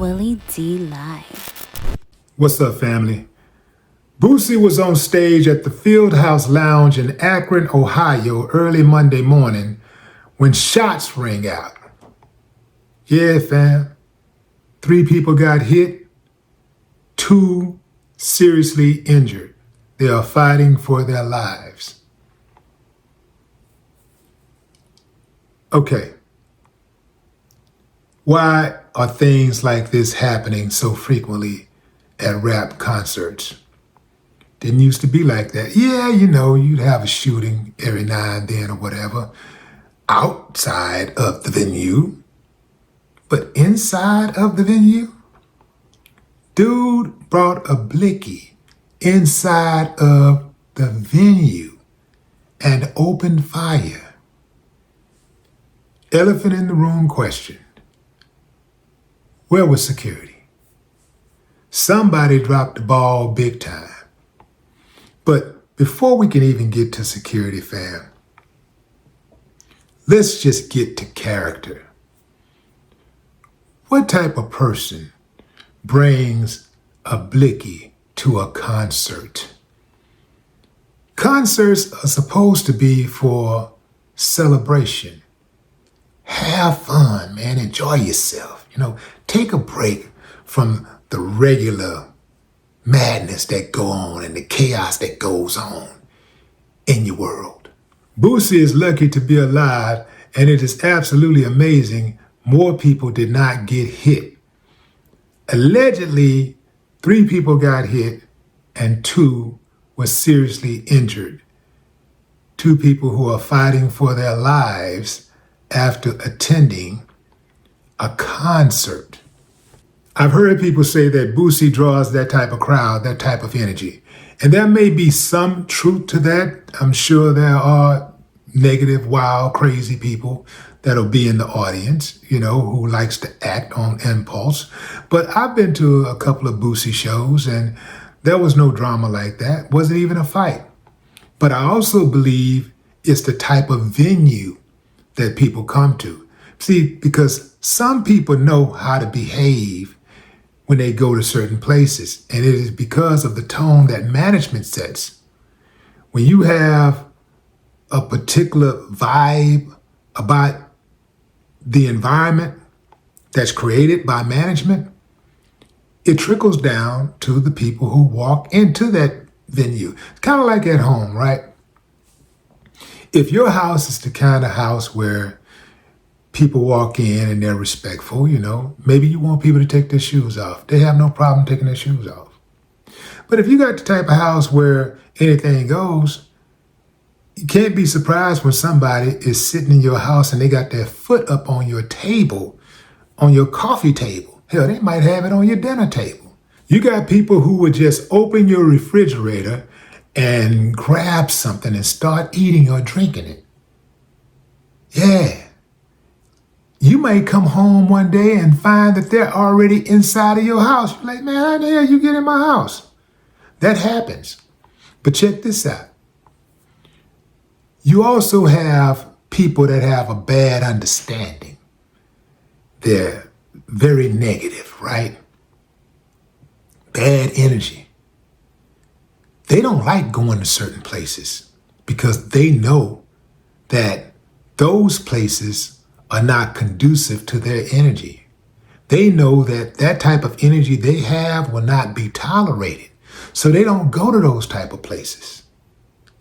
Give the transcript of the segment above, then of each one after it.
Willie D Live. What's up, family? Boosie was on stage at the Fieldhouse Lounge in Akron, Ohio, early Monday morning when shots rang out. Yeah, fam. 3 people got hit, 2 seriously injured. They are fighting for their lives. Okay. Why are things like this happening so frequently at rap concerts? Didn't used to be like that. Yeah, you'd have a shooting every now and then or whatever outside of the venue. But inside of the venue, dude brought a blicky inside of the venue and opened fire. Elephant in the room question. Where was security? Somebody dropped the ball big time. But before we can even get to security, fam, let's just get to character. What type of person brings a blicky to a concert? Concerts are supposed to be for celebration. Have fun, man. Enjoy yourself. Take a break from the regular madness that go on and the chaos that goes on in your world. Boosie is lucky to be alive, and it is absolutely amazing more people did not get hit. Allegedly, 3 people got hit and 2 were seriously injured. 2 people who are fighting for their lives after attending a concert. I've heard people say that Boosie draws that type of crowd, that type of energy. And there may be some truth to that. I'm sure there are negative, wild, crazy people that'll be in the audience, who likes to act on impulse. But I've been to a couple of Boosie shows and there was no drama like that. Wasn't even a fight. But I also believe it's the type of venue that people come to. See, because some people know how to behave when they go to certain places, and it is because of the tone that management sets. When you have a particular vibe about the environment that's created by management, it trickles down to the people who walk into that venue. It's kind of like at home, right? If your house is the kind of house where people walk in and they're respectful, maybe you want people to take their shoes off. They have no problem taking their shoes off. But if you got the type of house where anything goes, you can't be surprised when somebody is sitting in your house and they got their foot up on your table, on your coffee table. Hell, they might have it on your dinner table. You got people who would just open your refrigerator and grab something and start eating or drinking it. Yeah. You may come home one day and find that they're already inside of your house. You're like, man, how the hell you get in my house? That happens. But check this out. You also have people that have a bad understanding. They're very negative, right? Bad energy. They don't like going to certain places because they know that those places are not conducive to their energy. They know that that type of energy they have will not be tolerated. So they don't go to those type of places.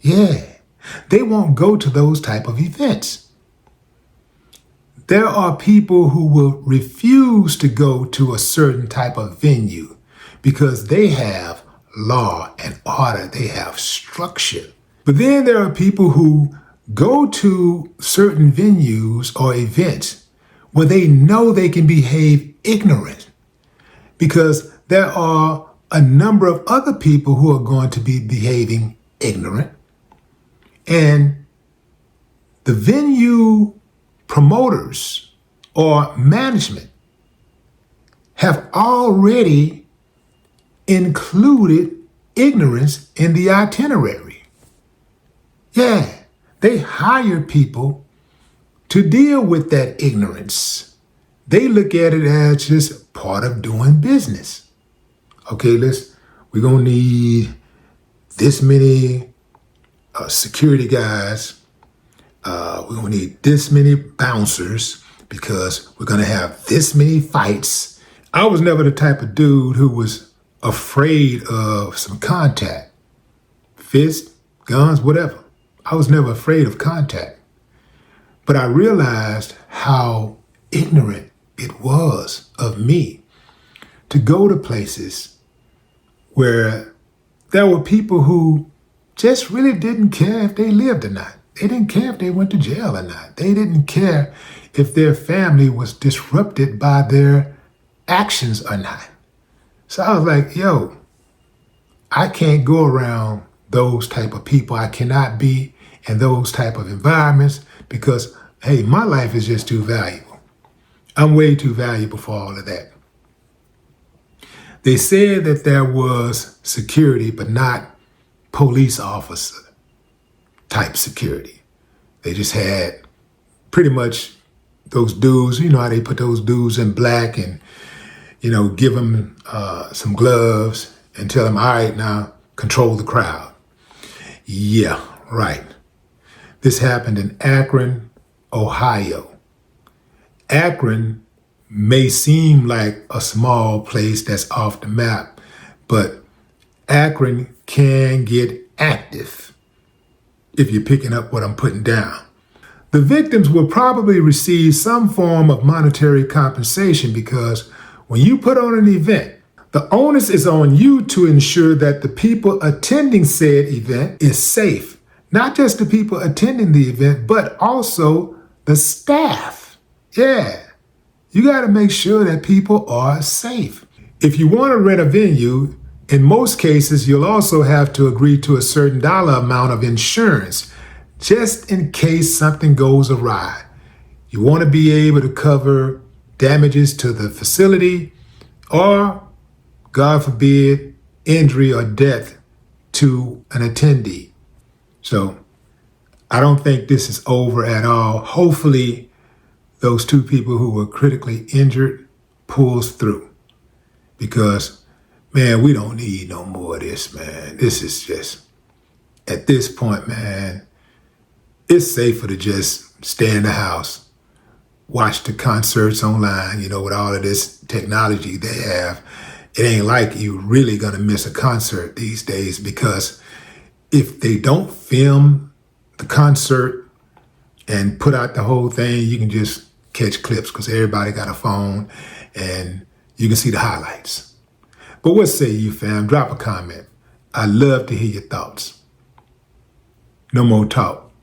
Yeah, they won't go to those type of events. There are people who will refuse to go to a certain type of venue because they have law and order. They have structure. But then there are people who go to certain venues or events where they know they can behave ignorant because there are a number of other people who are going to be behaving ignorant. And the venue promoters or management have already included ignorance in the itinerary. Yeah. They hire people to deal with that ignorance. They look at it as just part of doing business. Okay, we're going to need this many security guys. We're going to need this many bouncers because we're going to have this many fights. I was never the type of dude who was afraid of some contact. Fists, guns, whatever. I was never afraid of contact. But I realized how ignorant it was of me to go to places where there were people who just really didn't care if they lived or not. They didn't care if they went to jail or not. They didn't care if their family was disrupted by their actions or not. So I was like, yo, I can't go around those type of people. I cannot be in those type of environments because, hey, my life is just too valuable. I'm way too valuable for all of that. They said that there was security, but not police officer type security. They just had pretty much those dudes, you know how they put those dudes in black and, give them some gloves and tell them, all right, now control the crowd. Yeah, right. This happened in Akron, Ohio. Akron may seem like a small place that's off the map, but Akron can get active if you're picking up what I'm putting down. The victims will probably receive some form of monetary compensation because when you put on an event, the onus is on you to ensure that the people attending said event is safe. Not just the people attending the event, but also the staff. Yeah, you got to make sure that people are safe. If you want to rent a venue, in most cases, you'll also have to agree to a certain dollar amount of insurance, just in case something goes awry. You want to be able to cover damages to the facility or, God forbid, injury or death to an attendee. So I don't think this is over at all. Hopefully, those two people who were critically injured pulls through because, man, we don't need no more of this, man. This is just, at this point, man, it's safer to just stay in the house, watch the concerts online, with all of this technology they have. It ain't like you really gonna miss a concert these days because if they don't film the concert and put out the whole thing, you can just catch clips because everybody got a phone and you can see the highlights. But what say you, fam? Drop a comment. I'd love to hear your thoughts. No more talk.